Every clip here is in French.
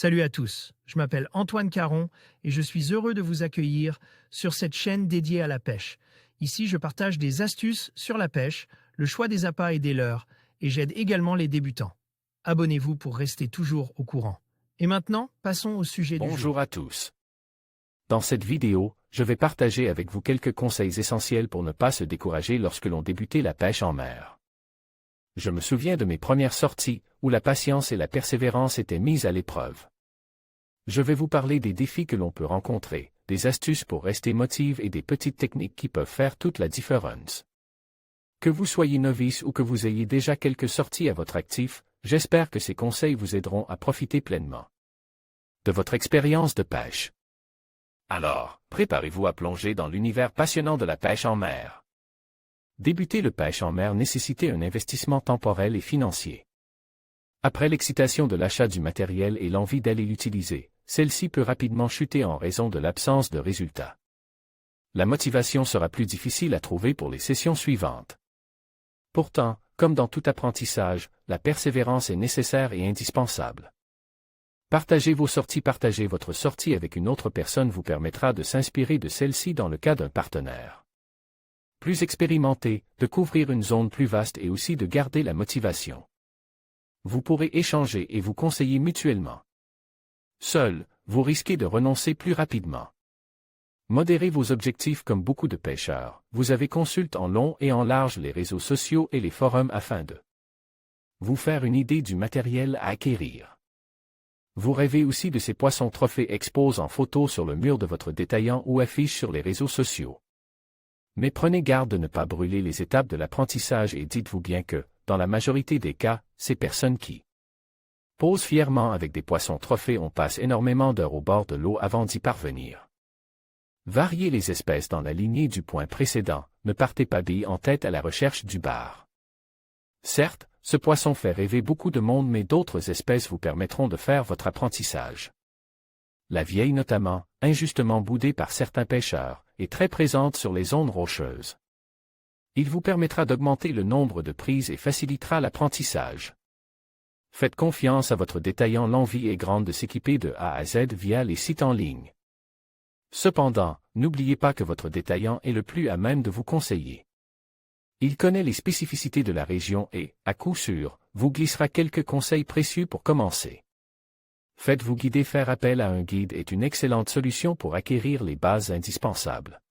Salut à tous, je m'appelle Antoine Caron et je suis heureux de vous accueillir sur cette chaîne dédiée à la pêche. Ici, je partage des astuces sur la pêche, le choix des appâts et des leurres, et j'aide également les débutants. Abonnez-vous pour rester toujours au courant. Et maintenant, passons au sujet du jour. Bonjour à tous. Dans cette vidéo, je vais partager avec vous quelques conseils essentiels pour ne pas se décourager lorsque l'on débutait la pêche en mer. Je me souviens de mes premières sorties, où la patience et la persévérance étaient mises à l'épreuve. Je vais vous parler des défis que l'on peut rencontrer, des astuces pour rester motivé et des petites techniques qui peuvent faire toute la différence. Que vous soyez novice ou que vous ayez déjà quelques sorties à votre actif, j'espère que ces conseils vous aideront à profiter pleinement de votre expérience de pêche. Alors, préparez-vous à plonger dans l'univers passionnant de la pêche en mer. Débuter le pêche en mer nécessitait un investissement temporel et financier. Après l'excitation de l'achat du matériel et l'envie d'aller l'utiliser, celle-ci peut rapidement chuter en raison de l'absence de résultats. La motivation sera plus difficile à trouver pour les sessions suivantes. Pourtant, comme dans tout apprentissage, la persévérance est nécessaire et indispensable. Partagez vos sorties. Partager votre sortie avec une autre personne vous permettra de s'inspirer de celle-ci dans le cas d'un partenaire plus expérimenté, de couvrir une zone plus vaste et aussi de garder la motivation. Vous pourrez échanger et vous conseiller mutuellement. Seul, vous risquez de renoncer plus rapidement. Modérez vos objectifs. Comme beaucoup de pêcheurs, vous avez consulté en long et en large les réseaux sociaux et les forums afin de vous faire une idée du matériel à acquérir. Vous rêvez aussi de ces poissons trophées exposés en photo sur le mur de votre détaillant ou affichés sur les réseaux sociaux. Mais prenez garde de ne pas brûler les étapes de l'apprentissage et dites-vous bien que, dans la majorité des cas, ces personnes qui posent fièrement avec des poissons trophées on passe énormément d'heures au bord de l'eau avant d'y parvenir. Variez les espèces. Dans la lignée du point précédent, ne partez pas bille en tête à la recherche du bar. Certes, ce poisson fait rêver beaucoup de monde, mais d'autres espèces vous permettront de faire votre apprentissage. La vieille notamment, injustement boudée par certains pêcheurs, est très présente sur les zones rocheuses. Il vous permettra d'augmenter le nombre de prises et facilitera l'apprentissage. Faites confiance à votre détaillant. L'envie est grande de s'équiper de A à Z via les sites en ligne. Cependant, n'oubliez pas que votre détaillant est le plus à même de vous conseiller. Il connaît les spécificités de la région et, à coup sûr, vous glissera quelques conseils précieux pour commencer. Faites-vous guider. Faire appel à un guide est une excellente solution pour acquérir les bases indispensables.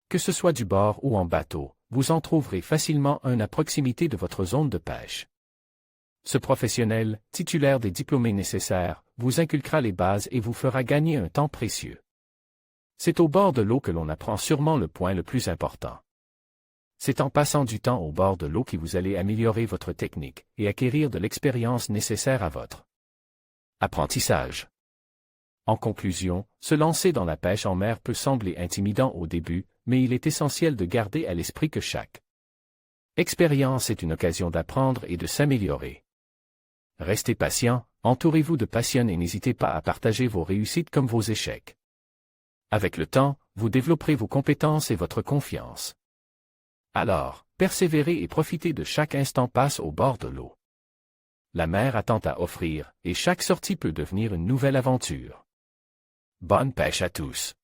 Que ce soit du bord ou en bateau, vous en trouverez facilement un à proximité de votre zone de pêche. Ce professionnel, titulaire des diplômés nécessaires, vous inculquera les bases et vous fera gagner un temps précieux. C'est au bord de l'eau que l'on apprend sûrement le point le plus important. C'est en passant du temps au bord de l'eau que vous allez améliorer votre technique et acquérir de l'expérience nécessaire à votre apprentissage. En conclusion, se lancer dans la pêche en mer peut sembler intimidant au début, mais il est essentiel de garder à l'esprit que chaque expérience est une occasion d'apprendre et de s'améliorer. Restez patient, entourez-vous de passionnés et n'hésitez pas à partager vos réussites comme vos échecs. Avec le temps, vous développerez vos compétences et votre confiance. Alors, persévérez et profitez de chaque instant passe au bord de l'eau. La mer a tant à offrir, et chaque sortie peut devenir une nouvelle aventure. Bonne pêche à tous!